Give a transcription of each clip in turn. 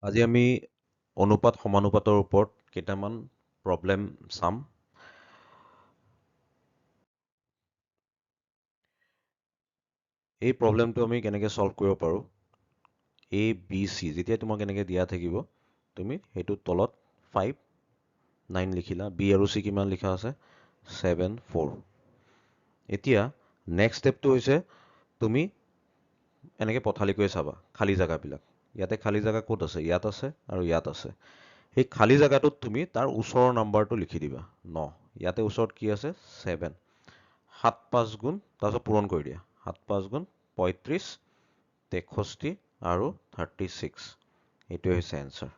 আজি আমি অনুপাত সমানুপাতৰ ওপৰত কেইটামান প্ৰব্লেম চাম। এই প্ৰব্লেমটো আমি কেনেকৈ সলভ কৰিব পাৰোঁ। এ বি চি যেতিয়া তোমাক এনেকৈ দিয়া থাকিব তুমি সেইটো তলত 5 9 লিখিলা, বি আৰু চি কিমান লিখা আছে 7 4। এতিয়া নেক্সট ষ্টেপটো হৈছে তুমি এনেকৈ পথালিকৈ চাবা খালী জেগাবিলাক। ইয়াতে খালী জেগা ক'ত আছে, ইয়াত আছে আৰু ইয়াত আছে। সেই খালী জেগাটোত তুমি তাৰ ওচৰৰ নাম্বাৰটো লিখি দিবা 9। ইয়াতে ওচৰত কি আছে 7। 7 5 গুণ তাৰপিছত পূৰণ কৰি দিয়া। 7 5 গুণ 35, 63 আৰু 36। এইটোৱে হৈছে এনচাৰ।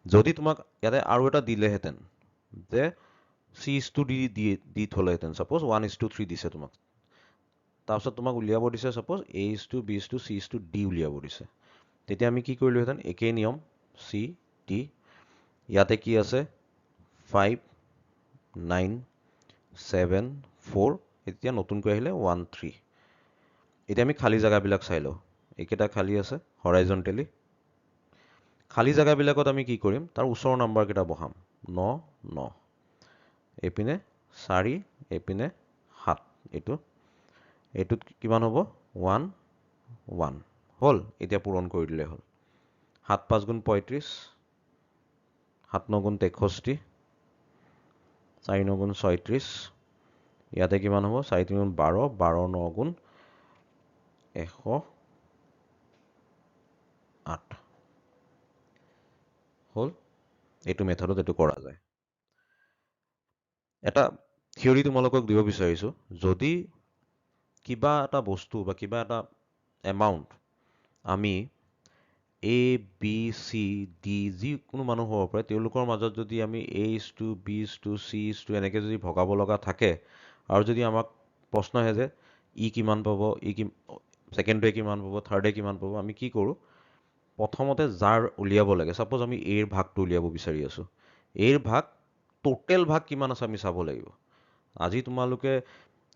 যদি তোমাক ইয়াতে আৰু এটা দিলেহেঁতেন যে C/2 দি থ'লেহেঁতেন, ছাপ'জ 1:3 দিছে তোমাক, তাৰপিছত তোমাক উলিয়াব দিছে suppose A/2 B/2 C/2 D উলিয়াব দিছে, তেতিয়া আমি কি কৰিলোহেঁতেন একেই নিয়ম C D। ইয়াতে কি আছে 5 9 7 4, এতিয়া নতুনকৈ আহিলে 1 3। এতিয়া আমি খালী জেগাবিলাক চাই লওঁ। এইকেইটা খালী আছে হৰাইজণ্টেলি। খালী জেগাবিলাকত আমি কি কৰিম তাৰ ওচৰৰ নাম্বাৰকেইটা বহাম 9 9, এইপিনে 4, এইপিনে 7। এইটোত কিমান হ'ব 1 1 হ'ল। এতিয়া পূৰণ কৰি দিলে হ'ল। 7 5 গুণ 35, 7 9 গুণ 63, 4 9 গুণ 36। ইয়াতে কিমান হ'ব 4 3 গুণ 12, 12 9 গুণ 108 হ'ল। এইটো মেথডত এইটো কৰা যায়। এটা থিয়ৰী তোমালোকক দিব বিচাৰিছোঁ। যদি কিবা এটা বস্তু বা কিবা এটা এমাউণ্ট আমি এ বি চি ডি যিকোনো মানুহ হ'ব পাৰে তেওঁলোকৰ মাজত যদি আমি A/2 B/2 C/2 এনেকৈ যদি ভগাব লগা থাকে, আৰু যদি আমাক প্ৰশ্ন আহে যে ই কিমান পাব, ছেকেণ্ডটোৱে কিমান পাব, থাৰ্ডে কিমান পাব, আমি কি কৰোঁ প্ৰথমতে যাৰ উলিয়াব লাগে, ছাপ'জ আমি এৰ ভাগটো উলিয়াব বিচাৰি আছোঁ, এৰ ভাগ টোটেল ভাগ কিমান আছে আমি চাব লাগিব। আজি তোমালোকে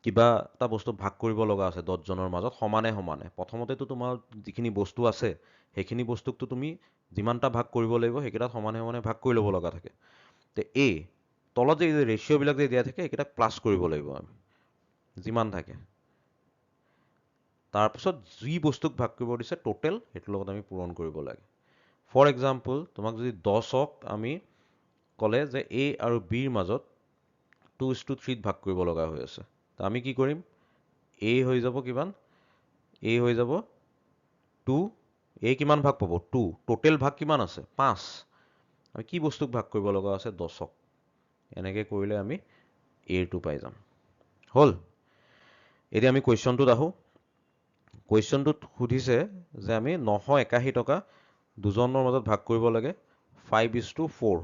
কিবা এটা বস্তু ভাগ কৰিব লগা আছে 10 জনৰ মাজত সমানে সমানে, প্ৰথমতেতো তোমাৰ যিখিনি বস্তু আছে সেইখিনি বস্তুকতো তুমি যিমানটা ভাগ কৰিব লাগিব সেইকেইটাত সমানে সমানে ভাগ কৰি ল'ব লগা থাকে। তে তলত যে ৰেচিঅ'বিলাক যে দিয়া থাকে সেইকেইটাক প্লাছ কৰিব লাগিব আমি যিমান থাকে। তাৰপিছত যি বস্তুক ভাগ কৰিব দিছে টোটেল সেইটোৰ লগত আমি পূৰণ কৰিব লাগে। ফৰ এক্সাম্পল তোমাক যদি 10ক আমি ক'লে যে এ আৰু বিৰ মাজত 2:3 ভাগ কৰিব লগা হৈ আছে, ত আমি কি কৰিম এ হৈ যাব কিমান, এ হৈ যাব 2, এ কিমান ভাগ পাব 2, টোটেল ভাগ কিমান আছে 5, আমি কি বস্তুক ভাগ কৰিব লগা আছে 10ক। এনেকৈ কৰিলে আমি এৰটো পাই যাম। হ'ল। এতিয়া আমি কুৱেশ্যনটোত আহোঁ। কুৱেশ্যনটোত সুধিছে যে আমি 981 টকা দুজনৰ মাজত ভাগ কৰিব লাগে 5:4।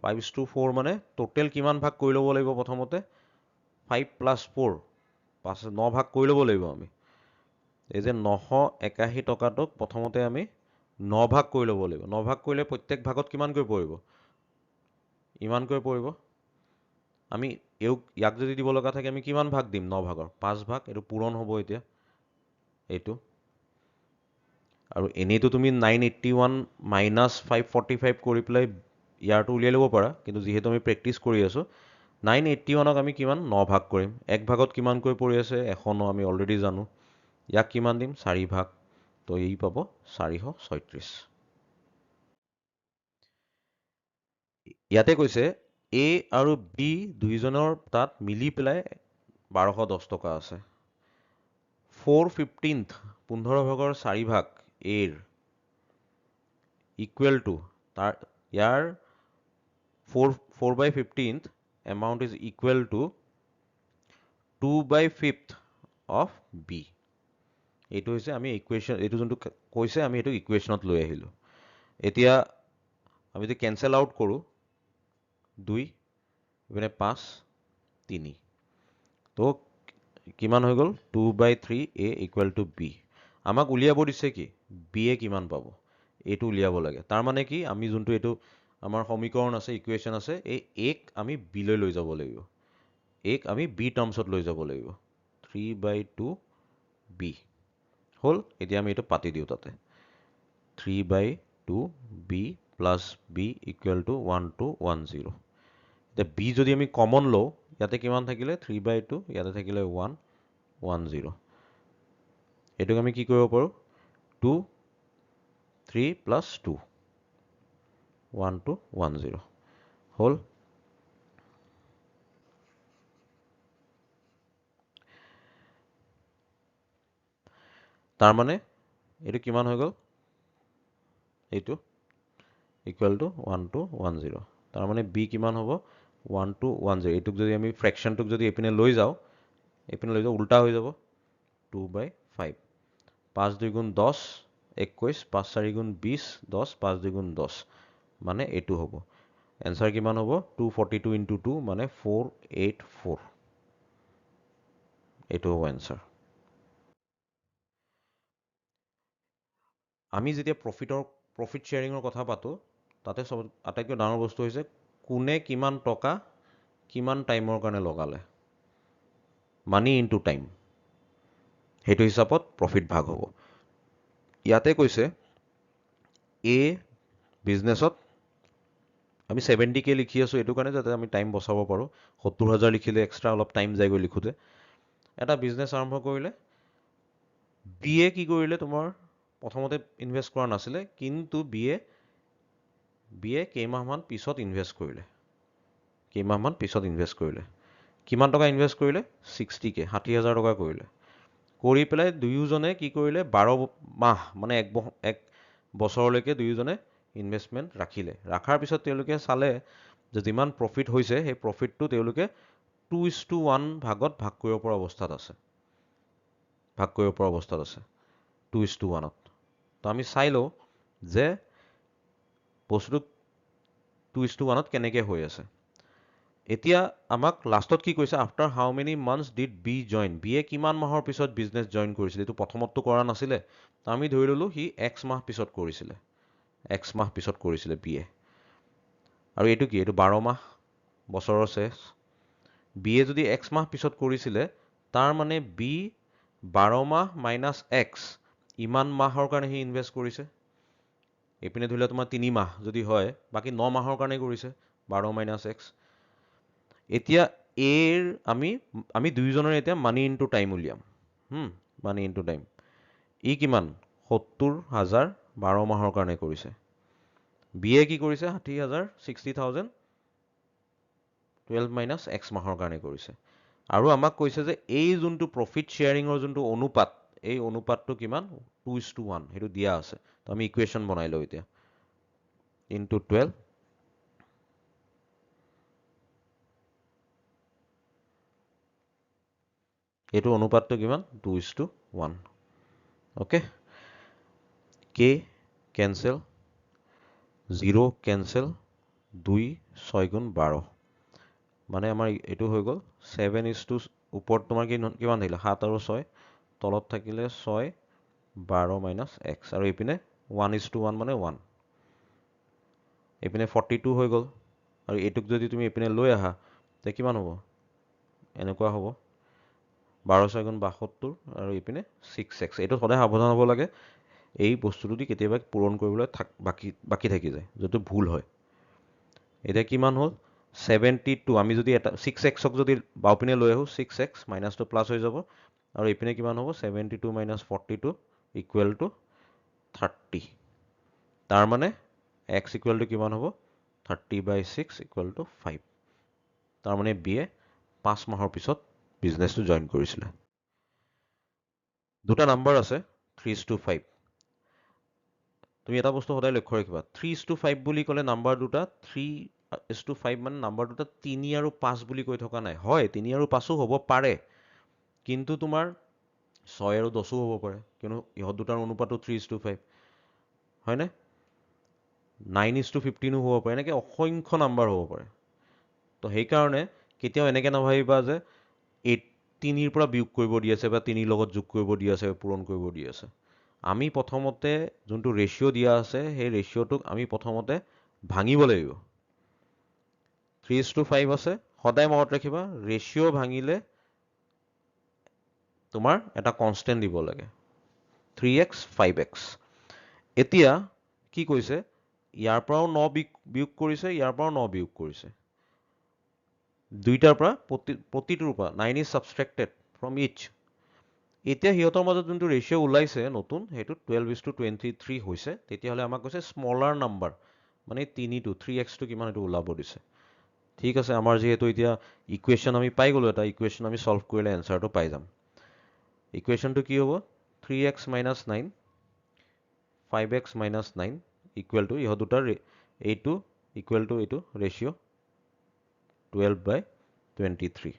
5:4 মানে টোটেল কিমান ভাগ কৰি ল'ব লাগিব প্ৰথমতে 5 + 4, 9 ভাগ কৰি ল'ব লাগিব আমি। এই যে 981 টকাটোক প্ৰথমতে আমি 9 ভাগ কৰি ল'ব লাগিব। 9 ভাগ কৰিলে প্ৰত্যেক ভাগত কিমানকৈ পৰিব, ইমানকৈ পৰিব। আমি ইয়াক যদি দিব লগা থাকে আমি কিমান ভাগ দিম 9 ভাগৰ 5 ভাগ। এইটো পূৰণ হ'ব এতিয়া এইটো। আৰু এনেইতো তুমি 981 - 545 কৰি পেলাই ইয়াৰটো উলিয়াই ল'ব পাৰা, কিন্তু যিহেতু আমি প্ৰেক্টিচ কৰি আছোঁ 981ক আমি কিমান 9 ভাগ কৰিম। এক ভাগত কিমানকৈ পৰি আছে 109, আমি অলৰেডি জানো। ইয়াক কিমান দিম 4 ভাগ, তো ই পাব 436। ইয়াতে কৈছে এ আৰু বি দুইজনৰ তাত মিলি পেলাই 1210 টকা আছে। 4/15 15 ভাগৰ 4 ভাগ এৰ ইকুৱেল টু ইয়াৰ 4/15 amount is equal to 2/5 of B. এইটো হৈছে আমি ইকুৱেশ্যন, এইটো যোনটো কৈছে আমি এইটো ইকুৱেশ্যনত লৈ আহিলোঁ। এতিয়া আমি যদি কেনচেল আউট কৰোঁ 2 ইপিনে 5 3, তো কিমান হৈ গ'ল 2/3 এ ইকুৱেল টু বি। আমাক উলিয়াব দিছে কি বি এ কিমান পাব, এইটো উলিয়াব লাগে। তাৰমানে কি আমি যোনটো এইটো আমাৰ সমীকৰণ আছে ইকুৱেশ্যন আছে, এই এক আমি বিলৈ লৈ যাব লাগিব, এক আমি বি টাৰ্মছত লৈ যাব লাগিব 3/2 বি। হ'ল। এতিয়া আমি এইটো পাতি দিওঁ তাতে 3/2 2b plus b equal to 1 to 1 0 এতিয়া b যদি আমি কমন লওঁ ইয়াতে কিমান থাকিলে 3/2 ইয়াতে থাকিলে 1 1 0 এটোক আমি কি কৰিব পাৰো 2 3 plus 2 1 to 1 0 হল তাৰ মানে এটো কিমান হৈ গল এইটো equal to 1 to 1 0 তাৰ মানে b কিমান হ'ব 1 to 1 0 এটোক যদি আমি ফ্ৰেকশনটোক যদি এপিনে লৈ যাও উল্টা হৈ যাব 2/5 5 2 গুণ 10 21 5 4 গুণ 20 10 5 2 গুণ 10 মানে এটো হ'ব এনসার কিমান হ'ব 242 into 2 মানে 484 এটো হ'ব এনসার আমি যেতিয়া প্ৰফিট শেয়াৰিংৰ কথা পাতো তাতে সব আটাইতকৈ ডাঙৰ বস্তু হৈছে কোনে কিমান টকা কিমান টাইমৰ কাৰণে লগালে মানি ইনটু টাইম হেতু হিচাপত প্ৰফিট ভাগ হ'ব ইয়াতে কৈছে এ বিজনেছত আমি 70k লিখি আছো এটো কাৰণে যাতে আমি টাইম বচাব পাৰো 70000 লিখিলে এক্সট্ৰা অলপ টাইম যায়গৈ লিখোতে এটা বিজনেছ আৰম্ভ কৰিলে বিএ কি কৰিলে তোমাৰ প্ৰথমতে ইনভেস্ট কৰা নাছিলে কিন্তু বিএ কেইমাহমান পিছত ইনভেস্ট কৰিলে কিমান টকা ইনভেস্ট কৰিলে 60k 60000 টকা কৰিলে কৰি পেলাই দুয়োজনে কি কৰিলে 12 মাহ মানে এক বছৰলৈকে দুয়োজনে ইনভেস্টমেন্ট ৰাখিলে ৰাখাৰ পিছত তেওঁলোকে চালে যে যিমান প্ৰফিট হৈছে সেই প্ৰফিটটো তেওঁলোকে 2:1 ভাগত ভাগ কৰিব পৰা অৱস্থাত আছে 2:1 তো আমি চাই লও যে বস্তুটো 2:1 কেনেকৈ হৈ আছে এতিয়া আমাক লাষ্টত কি কৈছে after how many months did B join বিয়ে কিমান মাহৰ পিছত বিজনেস জয়েন কৰিছিল এটো প্ৰথমতটো কৰা নাছিলে আমি ধৰি ললো হি x মাহ পিছত কৰিছিলে বিয়ে আৰু এটো কি এটো 12 মাহ বছৰৰ শেষ বিয়ে যদি x মাহ পিছত কৰিছিলে তাৰ মানে বি 12 মাহ মাইনাস x ইমান মাহৰ কাৰণে হি ইনভেস্ট কৰিছে এপিনে ধৰিলে তোমাৰ 3 মাহ যদি হয় বাকি 9 মাহৰ কাৰণে কৰিছে 12 মাইনাস x এতিয়া এৰ আমি দুইজনৰ এতিয়া মানি ইনটু টাইম উলিয়াম মানি ইনটু টাইম ই কিমান 70000 12 মাহৰ কাৰণে কৰিছে বিএ কি কৰিছে 60000 60000 12 মাইনাস x মাহৰ কাৰণে কৰিছে আৰু আমাক কৈছে যে এই যোনটো প্ৰফিট শেয়াৰিংৰ যোনটো অনুপাত এই অনুপাতটো কিমান 2:1 হেতু দিয়া আছে তো আমি ইকুৱেশন বনাই লও এতিয়া ইনটু 12 এটো অনুপাতটো কিমান 2:1 ওকে k ক্যান্সেল 0 ক্যান্সেল 2 6 গুণ 12 মানে আমাৰ এটো হৈ গল 7:2 ওপৰত তোমাৰ কিমান থাকিলে 7 আৰু 6 তলত থাকিলে 6 12 মাইনাস x আৰু ইপিনে 1:1 মানে 1 ইপিনে 42 হৈ গল আৰু এটুক যদি তুমি ইপিনে লৈ আহা তে কিমান হ'ব এনেকুৱা হ'ব 12 6 গুণ 72 আৰু ইপিনে 6x এটো সদায় সাৱধান হ'ব লাগে এই বস্তুটো দি কেতিয়াবা পূৰণ কৰিবলৈ বাকি থাকি যায় যেটো ভুল হয় এটা কিমান হ'ল 72 আমি যদি এটা 6x ক যদি বাওপিনে লৈ আহো 6x মাইনাস টো প্লাস হৈ যাব আৰু ইপিনে কিমান হ'ব 72 মাইনাস 42 ইকুৱেল টু 30 তাৰ মানে x ইকুৱেল টু কিমান হ'ব 30/6 ইকুৱেল টু 5 তাৰ মানে বিয়ে 5 মাহৰ পিছত বিজনেসটো জয়েন কৰিছিলে দুটা নাম্বাৰ আছে 3:5 তুমি এটা বস্তু সদায় লক্ষ্য ৰাখিবা 3:5 বুলি ক'লে নাম্বাৰ দুটা 3:5 মানে নাম্বাৰ দুটা 3 আৰু 5 বুলি কৈ থকা নাই হয় 3 আৰু 5ও হ'ব পাৰে কিন্তু তোমাৰ 6 আৰু 10ও হ'ব পাৰে কিয়নো ইহত দুটাৰ অনুপাতটো 3:5 হয় নে 9:15ও হ'ব পাৰে এনেকে অসংখ্য নাম্বাৰ হ'ব পাৰে তো সেই কাৰণে কেতিয়াও এনেকে নাভাবিবা যে 3 ৰ পৰা বিয়োগ কৰিব দি আছে বা 3 লগত যোগ কৰিব দি আছে পূৰণ কৰিব দি আছে আমি প্ৰথমতে যোনটো ৰেশিও দিয়া আছে সেই ৰেশিওটোক আমি প্ৰথমতে ভাঙিব লাগিব 3:5 আছে সদায় মনত ৰাখিবা ৰেশিও ভাঙিলে তোমাৰ এটা কনস্ট্যান্ট দিব লাগে 3x 5x এতিয়া কি কৈছে ইয়াৰ পৰাও 9 বিয়োগ কৰিছে ইয়াৰ পৰাও 9 বিয়োগ কৰিছে দুইটাৰ পৰা প্ৰতিটোৰ পৰা 9 is subtracted from each এতিয়া সিহঁতৰ মাজত যোনটো ৰেচিঅ' ওলাইছে নতুন সেইটো 12:23 হৈছে তেতিয়াহ'লে আমাক কৈছে স্মলাৰ নাম্বাৰ মানে 3টো 3x টো কিমান সেইটো ওলাব দিছে ঠিক আছে আমাৰ যিহেতু এতিয়া ইকুৱেশ্যন আমি পাই গ'লো এটা ইকুৱেশ্যন আমি সলভ কৰিলে এনসাৰটো পাই যাম ইকুৱেশ্যনটো কি হ'ব 3x - 9 5x - 9 ইকুৱেল টু ইহঁত দুটাৰ এইটো ইকুৱেল টু এইটো ৰেচিঅ' 12/23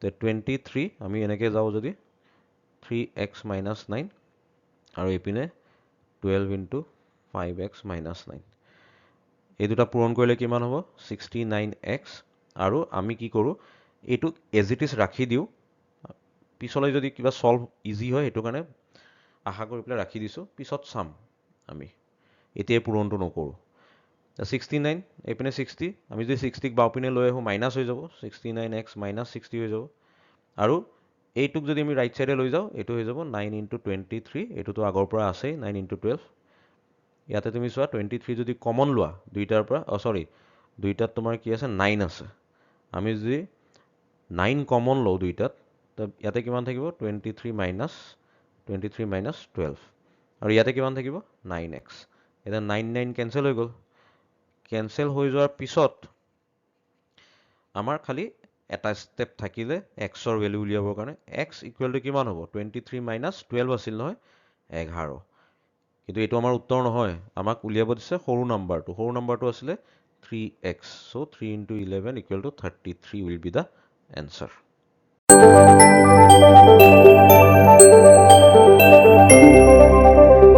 তে 23 আমি এনেকৈ যাওঁ যদি 3x - 9 আৰু এইপিনে 12 into 5x - 9 এই দুটা পূৰণ কৰিলে কিমান হ'ব 69x আৰু আমি কি কৰোঁ এইটোক এজ ইট ইজ ৰাখি দিওঁ পিছলৈ যদি কিবা সলভ ইজি হয় সেইটো কাৰণে আশা কৰি পেলাই ৰাখি দিছোঁ পিছত চাম আমি এতিয়া পূৰণটো নকৰোঁ 69 এইপিনে 60 আমি যদি 60ক বাওঁপিনে লৈ আহোঁ মাইনাছ হৈ যাব 69x - 60 হৈ যাব আৰু এইটোক যদি আমি ৰাইট চাইডে লৈ যাওঁ এইটো হৈ যাব 9 into 23 এইটোতো আগৰ পৰা আছেই 9 into 12 ইয়াতে তুমি চোৱা 23 যদি কমন লোৱা দুইটাৰ পৰা সৰি দুইটাত তোমাৰ কি আছে 9 আছে আমি যদি 9 কমন লওঁ দুইটাত ইয়াতে কিমান থাকিব 23 minus 12 আৰু ইয়াতে কিমান থাকিব 9x এতিয়া 9 9 কেনচেল হৈ গ'ল কেনচেল হৈ যোৱাৰ পিছত আমাৰ খালি এটা ষ্টেপ থাকিলে xৰ ভেলু উলিয়াবৰ কাৰণে x ইকুৱেল টু কিমান হ'ব 23 minus 12 আছিল নহয় 11 কিন্তু এইটো আমাৰ উত্তৰ নহয় আমাক উলিয়াব দিছে সৰু নাম্বাৰটো আছিলে 3x so 3 into 11 equal to 33 will be the answer